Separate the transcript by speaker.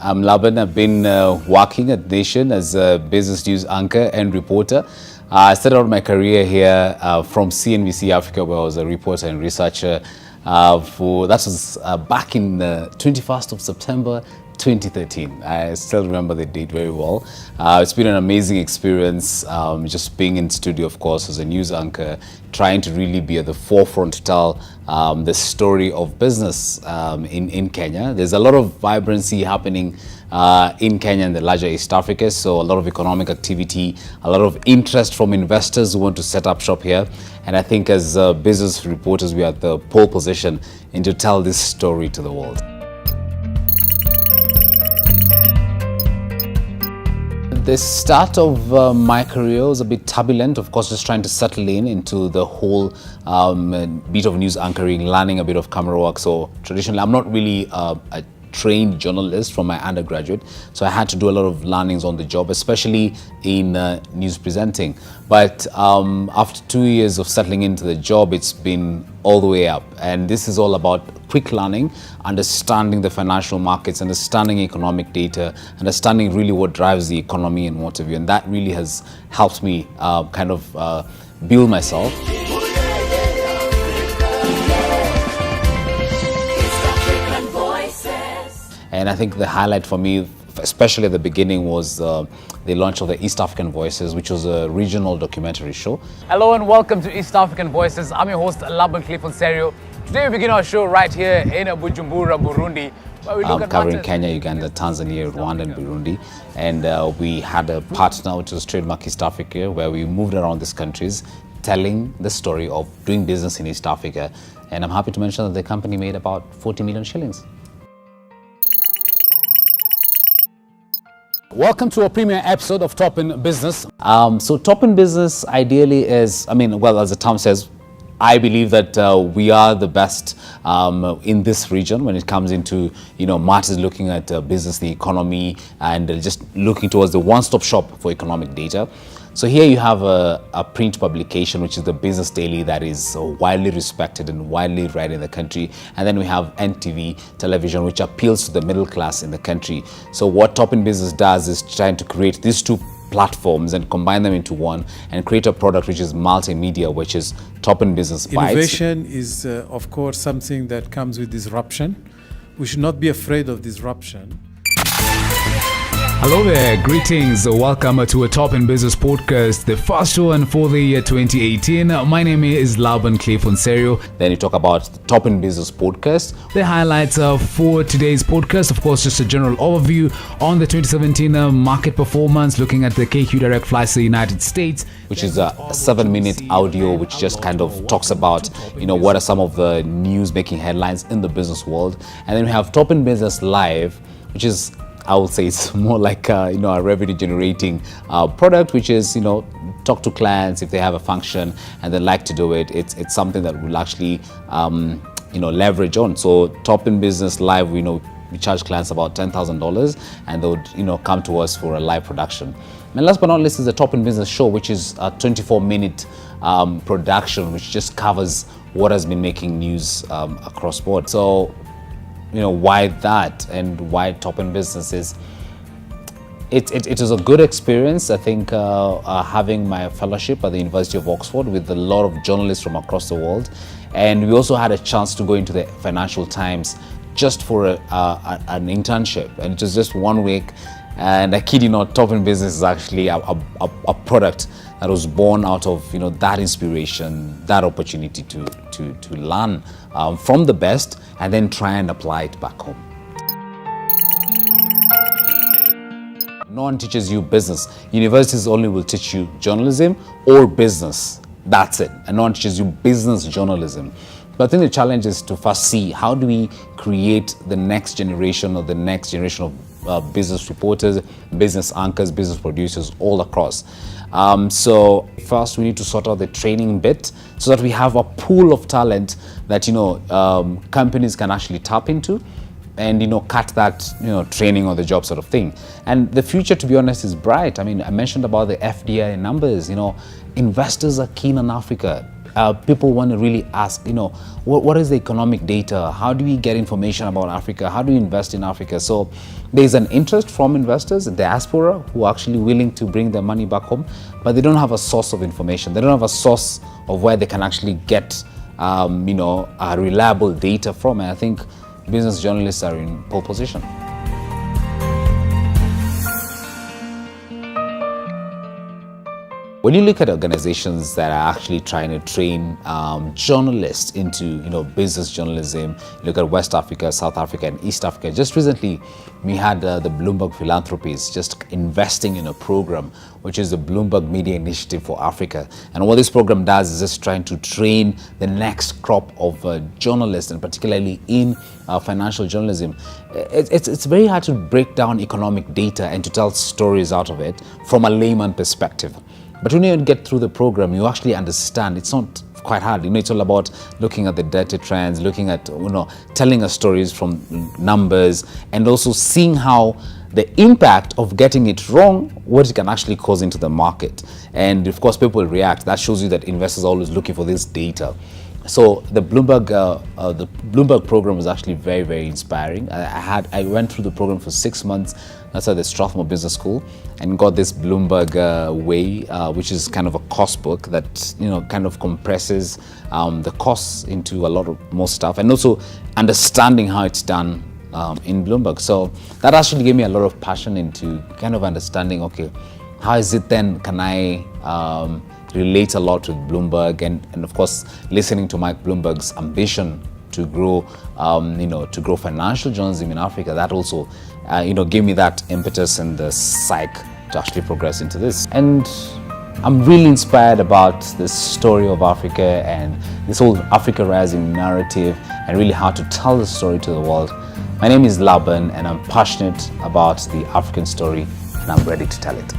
Speaker 1: I'm Laban. I've been working at Nation as a business news anchor and reporter. I started out my career here from CNBC Africa, where I was a reporter and researcher. That was back in the 21st of September 2013. I still remember the date very well. It's been an amazing experience, just being in studio, of course, as a news anchor, trying to really be at the forefront to tell the story of business in Kenya. There's a lot of vibrancy happening in Kenya and the larger East Africa, so a lot of economic activity, a lot of interest from investors who want to set up shop here. And I think as business reporters, we are at the pole position in to tell this story to the world. The start of my career was a bit turbulent, of course, just trying to settle into the whole bit of news anchoring, learning a bit of camera work. So traditionally, I'm not really a trained journalist from my undergraduate, so I had to do a lot of learnings on the job, especially in news presenting. But after 2 years of settling into the job, it's been all the way up. And this is all about quick learning, understanding the financial markets, understanding economic data, understanding really what drives the economy and what have you. And that really has helped me build myself. And I think the highlight for me, especially at the beginning, was the launch of the East African Voices, which was a regional documentary show.
Speaker 2: Hello and welcome to East African Voices. I'm your host, Laban. Today we begin our show right here in Bujumbura, Burundi, where we look at
Speaker 1: covering Kenya, Uganda, Tanzania, Rwanda, and Burundi. And we had a partner, which was Trademark East Africa, where we moved around these countries, telling the story of doing business in East Africa. And I'm happy to mention that the company made about 40 million shillings. Welcome to a premiere episode of Top in Business. So Top in Business ideally is, as the term says, I believe that we are the best in this region when it comes into, matters looking at business, the economy, and just looking towards the one-stop shop for economic data. So here you have a print publication, which is the Business Daily, that is widely respected and widely read in the country. And then we have NTV television, which appeals to the middle class in the country. So what Top in Business does is trying to create these two platforms and combine them into one and create a product which is multimedia, which is Top in Business Bites.
Speaker 3: Innovation is, of course, something that comes with disruption. We should not be afraid of disruption.
Speaker 4: Hello there, greetings. Welcome to a Top in Business podcast, the first one for the year 2018. My name is Laban.
Speaker 1: Then you talk about the Top in Business podcast.
Speaker 4: The highlights for today's podcast, of course, just a general overview on the 2017 market performance, looking at the KQ Direct flights to the United States,
Speaker 1: which is a 7-minute audio, which just kind of talks about, what are some of the news making headlines in the business world. And then we have Top in Business Live, which is, I would say, it's more like a revenue generating product, which is talk to clients if they have a function and they like to do it. It's something that we'll actually leverage on. So Top in Business Live, we charge clients about $10,000, and they would come to us for a live production. And last but not least is the Top in Business Show, which is a 24-minute production, which just covers what has been making news across board. So why that, and why Top in Business is, it is a good experience. I think having my fellowship at the University of Oxford with a lot of journalists from across the world, and we also had a chance to go into the Financial Times just for an internship, and it was just 1 week. And I kid you not, Top in Business is actually a product that was born out of that inspiration, that opportunity to learn from the best and then try and apply it back home. No one teaches you business. Universities only will teach you journalism or business. That's it. And no one teaches you business journalism. But I think the challenge is to first see, how do we create the next generation of business reporters, business anchors, business producers all across. So first we need to sort out the training bit so that we have a pool of talent that companies can actually tap into and cut that training on the job sort of thing. And the future, to be honest, is bright. I mentioned about the FDI numbers. Investors are keen on Africa. people want to really ask, what is the economic data? How do we get information about Africa? How do we invest in Africa? So there's an interest from investors, the diaspora, who are actually willing to bring their money back home, but they don't have a source of information. They don't have a source of where they can actually get, a reliable data from. And I think business journalists are in pole position. When you look at organizations that are actually trying to train journalists into, business journalism, you look at West Africa, South Africa, and East Africa. Just recently, we had the Bloomberg Philanthropies just investing in a program, which is the Bloomberg Media Initiative for Africa. And what this program does is just trying to train the next crop of journalists, and particularly in financial journalism. It's very hard to break down economic data and to tell stories out of it from a layman perspective. But when you get through the program, you actually understand. It's not quite hard. It's all about looking at the data trends, looking at, telling us stories from numbers, and also seeing how the impact of getting it wrong, what it can actually cause into the market. And of course, people react. That shows you that investors are always looking for this data. So the Bloomberg program was actually very, very inspiring. I went through the program for 6 months. That's at the Strathmore Business School, and got this Bloomberg way, which is kind of a cost book that kind of compresses the costs into a lot of more stuff, and also understanding how it's done in Bloomberg. So that actually gave me a lot of passion into kind of understanding. Okay, how is it then? Can I relate a lot with Bloomberg, and of course listening to Mike Bloomberg's ambition to grow, to grow financial journalism in Africa. That also, gave me that impetus and the psych to actually progress into this. And I'm really inspired about the story of Africa and this whole Africa Rising narrative, and really how to tell the story to the world. My name is Laban, and I'm passionate about the African story, and I'm ready to tell it.